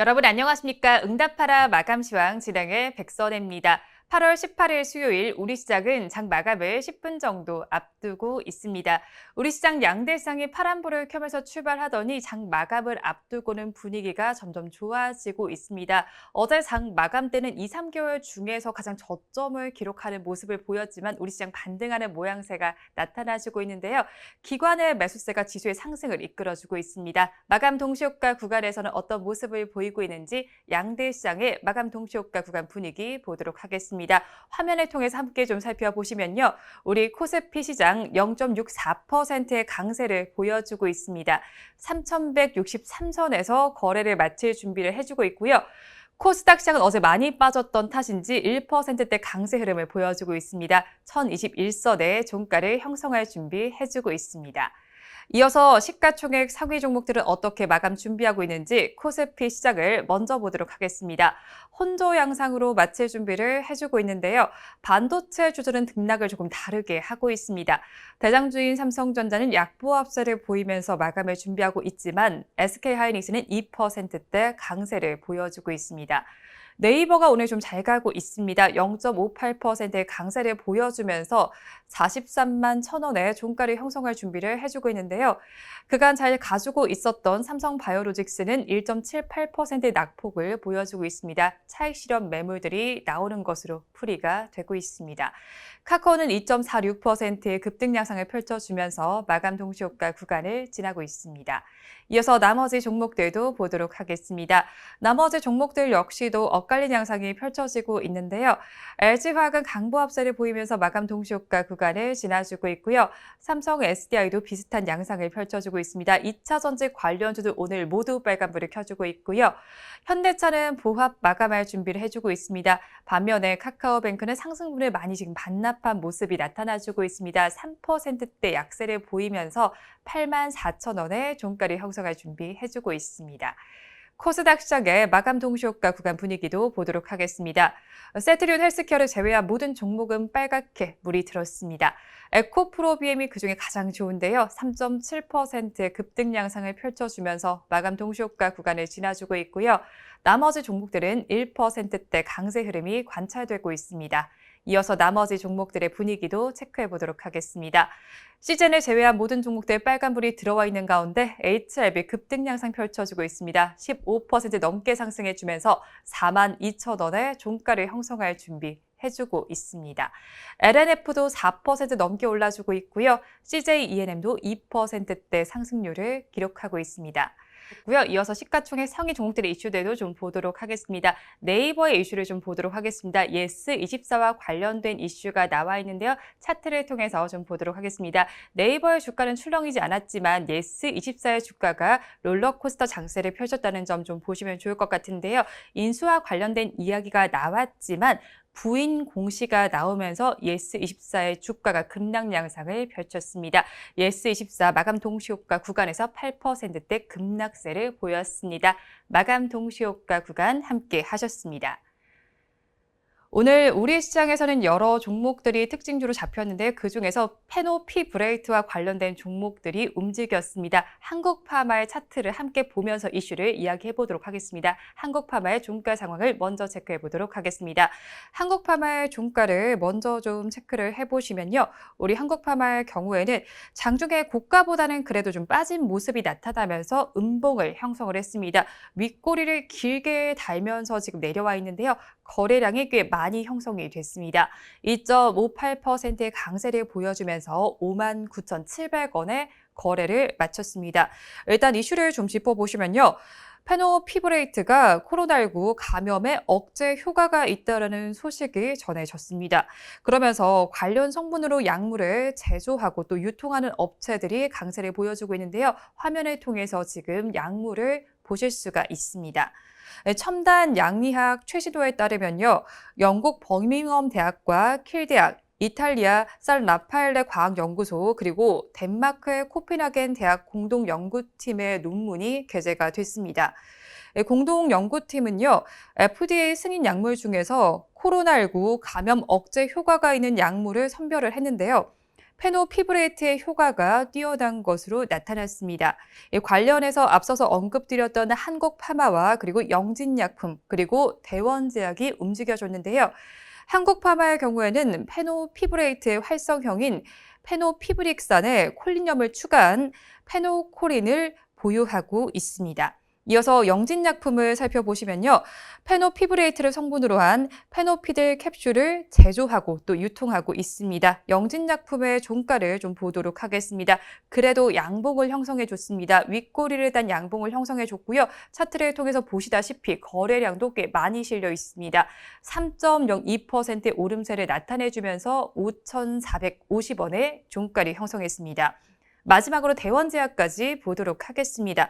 여러분 안녕하십니까? 응답하라 마감시황 진행의 백선혜입니다. 8월 18일 수요일 우리 시장은 장 마감을 10분 정도 앞두고 있습니다. 우리 시장 양대장이 파란불을 켜면서 출발하더니 장 마감을 앞두고는 분위기가 점점 좋아지고 있습니다. 어제 장 마감 때는 2, 3개월 중에서 가장 저점을 기록하는 모습을 보였지만 우리 시장 반등하는 모양새가 나타나주고 있는데요. 기관의 매수세가 지수의 상승을 이끌어주고 있습니다. 마감 동시효과 구간에서는 어떤 모습을 보이고 있는지 양대 시장의 마감 동시효과 구간 분위기 보도록 하겠습니다. 화면을 통해서 함께 좀 살펴보시면요. 우리 코스피 시장 0.64%의 강세를 보여주고 있습니다. 3,163선에서 거래를 마칠 준비를 해주고 있고요. 코스닥 시장은 어제 많이 빠졌던 탓인지 1%대 강세 흐름을 보여주고 있습니다. 1,021선의 종가를 형성할 준비해주고 있습니다. 이어서 시가총액 상위 종목들은 어떻게 마감 준비하고 있는지 코스피 시장을 먼저 보도록 하겠습니다. 혼조 양상으로 마칠 준비를 해주고 있는데요. 반도체 주들은 등락을 조금 다르게 하고 있습니다. 대장주인 삼성전자는 약보합세를 보이면서 마감을 준비하고 있지만 SK하이닉스는 2%대 강세를 보여주고 있습니다. 네이버가 오늘 좀 잘 가고 있습니다. 0.58%의 강세를 보여주면서 43만 1,000원의 종가를 형성할 준비를 해주고 있는데요. 그간 잘 가지고 있었던 삼성바이오로직스는 1.78%의 낙폭을 보여주고 있습니다. 차익 실현 매물들이 나오는 것으로 풀이가 되고 있습니다. 카카오는 2.46%의 급등 양상을 펼쳐주면서 마감 동시효과 구간을 지나고 있습니다. 이어서 나머지 종목들도 보도록 하겠습니다. 나머지 종목들 역시도 엇갈린 양상이 펼쳐지고 있는데요. LG화학은 강보합세를 보이면서 마감 동시효과 구간을 지나주고 있고요. 삼성 SDI도 비슷한 양상을 펼쳐주고 있습니다. 2차전지 관련주도 오늘 모두 빨간불을 켜주고 있고요. 현대차는 보합 마감할 준비를 해주고 있습니다. 반면에 카카오뱅크는 상승분을 많이 지금 반납한 모습이 나타나주고 있습니다. 3%대 약세를 보이면서 84,000원의 종가를 형성할 준비해주고 있습니다. 코스닥 시장의 마감 동시효과 구간 분위기도 보도록 하겠습니다. 세트리온 헬스케어를 제외한 모든 종목은 빨갛게 물이 들었습니다. 에코프로비엠이 그중에 가장 좋은데요. 3.7%의 급등 양상을 펼쳐주면서 마감 동시효과 구간을 지나주고 있고요. 나머지 종목들은 1%대 강세 흐름이 관찰되고 있습니다. 이어서 나머지 종목들의 분위기도 체크해 보도록 하겠습니다. 시즌을 제외한 모든 종목들 빨간불이 들어와 있는 가운데 HLB 급등 양상 펼쳐주고 있습니다. 15% 넘게 상승해주면서 42,000원의 종가를 형성할 준비 해주고 있습니다. LNF도 4% 넘게 올라주고 있고요. CJENM도 2%대 상승률을 기록하고 있습니다. 이어서 시가총액 상위 종목들의 이슈들도 좀 보도록 하겠습니다. 네이버의 이슈를 좀 보도록 하겠습니다. 예스24와 관련된 이슈가 나와 있는데요. 차트를 통해서 좀 보도록 하겠습니다. 네이버의 주가는 출렁이지 않았지만 예스24의 주가가 롤러코스터 장세를 펼쳤다는 점 좀 보시면 좋을 것 같은데요. 인수와 관련된 이야기가 나왔지만 부인 공시가 나오면서 예스24의 주가가 급락 양상을 펼쳤습니다. 예스24 마감 동시효과 구간에서 8%대 급락세를 보였습니다. 마감 동시효과 구간 함께 하셨습니다. 오늘 우리 시장에서는 여러 종목들이 특징주로 잡혔는데 그중에서 페노피브레이트와 관련된 종목들이 움직였습니다. 한국파마의 차트를 함께 보면서 이슈를 이야기해 보도록 하겠습니다. 한국파마의 종가 상황을 먼저 체크해 보도록 하겠습니다. 한국파마의 종가를 먼저 좀 체크를 해보시면요. 우리 한국파마의 경우에는 장중에 고가보다는 그래도 좀 빠진 모습이 나타나면서 음봉을 형성을 했습니다. 윗꼬리를 길게 달면서 지금 내려와 있는데요. 거래량이 꽤 많이 형성이 됐습니다. 2.58%의 강세를 보여주면서 59,700원의 거래를 마쳤습니다. 일단 이슈를 좀 짚어보시면요. 페노피브레이트가 코로나19 감염에 억제 효과가 있다는 소식이 전해졌습니다. 그러면서 관련 성분으로 약물을 제조하고 또 유통하는 업체들이 강세를 보여주고 있는데요. 화면을 통해서 지금 약물을 보실 수가 있습니다. 첨단 양리학 최시도에 따르면요. 영국 버밍엄 대학과 킬대학, 이탈리아 산 라파엘레 과학연구소 그리고 덴마크의 코펜하겐 대학 공동연구팀의 논문이 게재가 됐습니다. 공동연구팀은요. FDA 승인 약물 중에서 코로나19 감염 억제 효과가 있는 약물을 선별을 했는데요. 페노피브레이트의 효과가 뛰어난 것으로 나타났습니다. 관련해서 앞서서 언급드렸던 한국파마와 그리고 영진약품 그리고 대원제약이 움직여줬는데요. 한국파마의 경우에는 페노피브레이트의 활성형인 페노피브릭산에 콜린염을 추가한 페노코린을 보유하고 있습니다. 이어서 영진약품을 살펴보시면요. 페노피브레이트를 성분으로 한 페노피들 캡슐을 제조하고 또 유통하고 있습니다. 영진약품의 종가를 좀 보도록 하겠습니다. 그래도 양봉을 형성해 줬습니다. 윗꼬리를 단 양봉을 형성해 줬고요. 차트를 통해서 보시다시피 거래량도 꽤 많이 실려 있습니다. 3.02%의 오름세를 나타내주면서 5,450원의 종가를 형성했습니다. 마지막으로 대원제약까지 보도록 하겠습니다.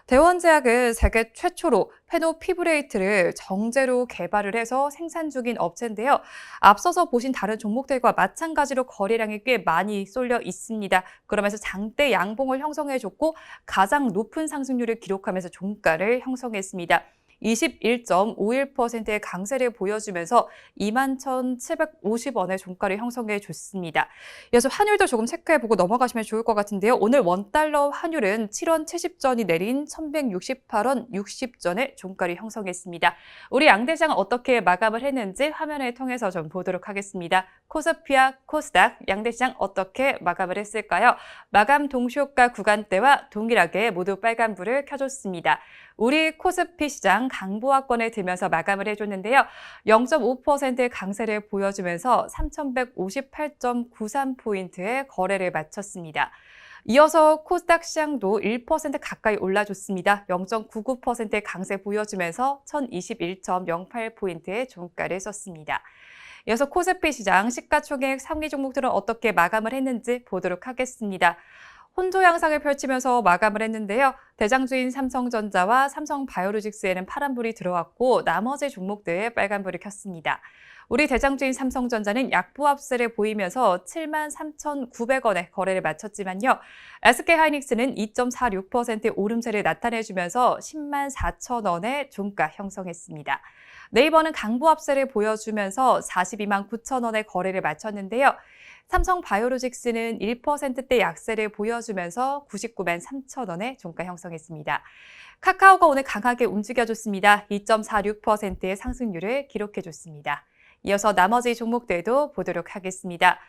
대원제약은 세계 최초로 페노피브레이트를 정제로 개발을 해서 생산 중인 업체인데요. 앞서서 보신 다른 종목들과 마찬가지로 거래량이 꽤 많이 쏠려 있습니다. 그러면서 장대 양봉을 형성해줬고 가장 높은 상승률을 기록하면서 종가를 형성했습니다. 21.51%의 강세를 보여주면서 21,750원의 종가를 형성해 줬습니다. 이어서 환율도 조금 체크해보고 넘어가시면 좋을 것 같은데요. 오늘 원달러 환율은 7원 70전이 내린 1,168원 60전의 종가를 형성했습니다. 우리 양대장은 어떻게 마감을 했는지 화면을 통해서 좀 보도록 하겠습니다. 코스피와 코스닥 양대시장 어떻게 마감을 했을까요? 마감 동시효과 구간대와 동일하게 모두 빨간불을 켜줬습니다. 우리 코스피 시장 강보합권에 들면서 마감을 해줬는데요. 0.5%의 강세를 보여주면서 3,158.93포인트의 거래를 마쳤습니다. 이어서 코스닥 시장도 1% 가까이 올라줬습니다. 0.99%의 강세 보여주면서 1,021.08포인트의 종가를 썼습니다. 이어서 코스피 시장 시가총액 상위 종목들은 어떻게 마감을 했는지 보도록 하겠습니다. 혼조 양상을 펼치면서 마감을 했는데요. 대장주인 삼성전자와 삼성바이오로직스에는 파란불이 들어왔고 나머지 종목들에 빨간불이 켰습니다. 우리 대장주인 삼성전자는 약보합세를 보이면서 73,900원에 거래를 마쳤지만요. SK하이닉스는 2.46%의 오름세를 나타내주면서 104,000원의 종가 형성했습니다. 네이버는 강보합세를 보여주면서 429,000원의 거래를 마쳤는데요. 삼성바이오로직스는 1%대 약세를 보여주면서 993,000원의 종가 형성했습니다. 카카오가 오늘 강하게 움직여줬습니다. 2.46%의 상승률을 기록해줬습니다. 이어서 나머지 종목들도 보도록 하겠습니다.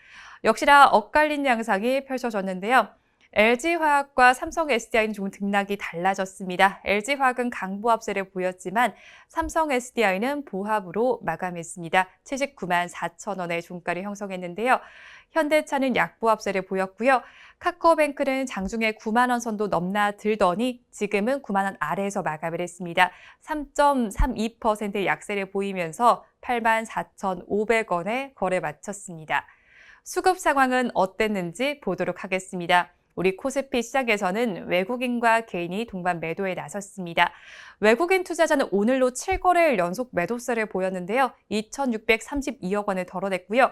역시나 엇갈린 양상이 펼쳐졌는데요. LG화학과 삼성 SDI는 조금 등락이 달라졌습니다. LG화학은 강보합세를 보였지만 삼성 SDI는 보합으로 마감했습니다. 794,000원의 종가를 형성했는데요. 현대차는 약보합세를 보였고요. 카카오뱅크는 장중에 9만 원 선도 넘나들더니 지금은 9만 원 아래에서 마감을 했습니다. 3.32%의 약세를 보이면서 84,500원에 거래 마쳤습니다. 수급 상황은 어땠는지 보도록 하겠습니다. 우리 코스피 시장에서는 외국인과 개인이 동반 매도에 나섰습니다. 외국인 투자자는 오늘로 7거래일 연속 매도세를 보였는데요. 2,632억 원을 덜어냈고요.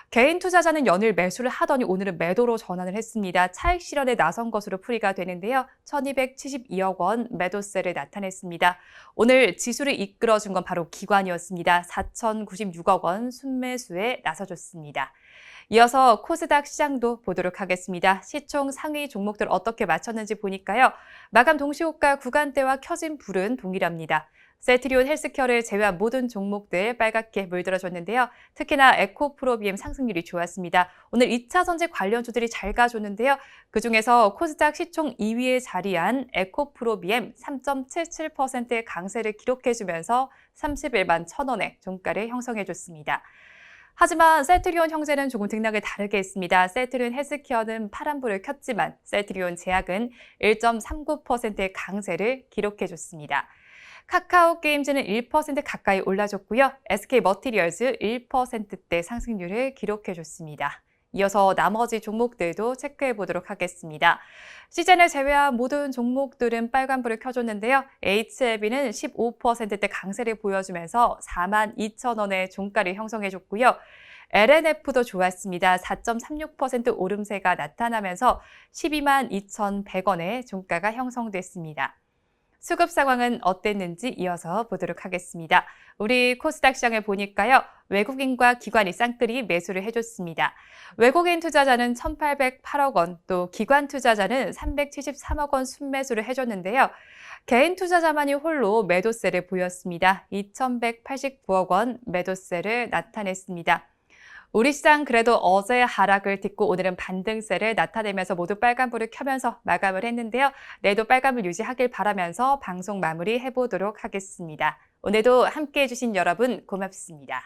개인 투자자는 연일 매수를 하더니 오늘은 매도로 전환을 했습니다. 차익 실현에 나선 것으로 풀이가 되는데요. 1,272억 원 매도세를 나타냈습니다. 오늘 지수를 이끌어준 건 바로 기관이었습니다. 4,096억 원 순매수에 나서줬습니다. 이어서 코스닥 시장도 보도록 하겠습니다. 시총 상위 종목들 어떻게 맞췄는지 보니까요. 마감 동시호가 구간대와 켜진 불은 동일합니다. 셀트리온 헬스케어를 제외한 모든 종목들 빨갛게 물들어줬는데요. 특히나 에코프로비엠 상승률이 좋았습니다. 오늘 2차 전지 관련주들이 잘 가줬는데요. 그중에서 코스닥 시총 2위에 자리한 에코프로비엠 3.77%의 강세를 기록해주면서 31만 1,000원의 종가를 형성해줬습니다. 하지만 셀트리온 형제는 조금 등락을 다르게 했습니다. 셀트리온 헬스케어는 파란불을 켰지만 셀트리온 제약은 1.39%의 강세를 기록해줬습니다. 카카오게임즈는 1% 가까이 올라줬고요. SK머티리얼즈 1%대 상승률을 기록해줬습니다. 이어서 나머지 종목들도 체크해 보도록 하겠습니다. 시젠을 제외한 모든 종목들은 빨간불을 켜줬는데요. HLB는 15%대 강세를 보여주면서 42,000원의 종가를 형성해줬고요. LNF도 좋았습니다. 4.36% 오름세가 나타나면서 122,100원의 종가가 형성됐습니다. 수급 상황은 어땠는지 이어서 보도록 하겠습니다. 우리 코스닥 시장을 보니까요. 외국인과 기관이 쌍끌이 매수를 해줬습니다. 외국인 투자자는 1,808억 원, 또 기관 투자자는 373억 원 순매수를 해줬는데요. 개인 투자자만이 홀로 매도세를 보였습니다. 2,189억 원 매도세를 나타냈습니다. 우리 시장 그래도 어제 하락을 딛고 오늘은 반등세를 나타내면서 모두 빨간불을 켜면서 마감을 했는데요. 내일도 빨간불 유지하길 바라면서 방송 마무리해보도록 하겠습니다. 오늘도 함께해 주신 여러분 고맙습니다.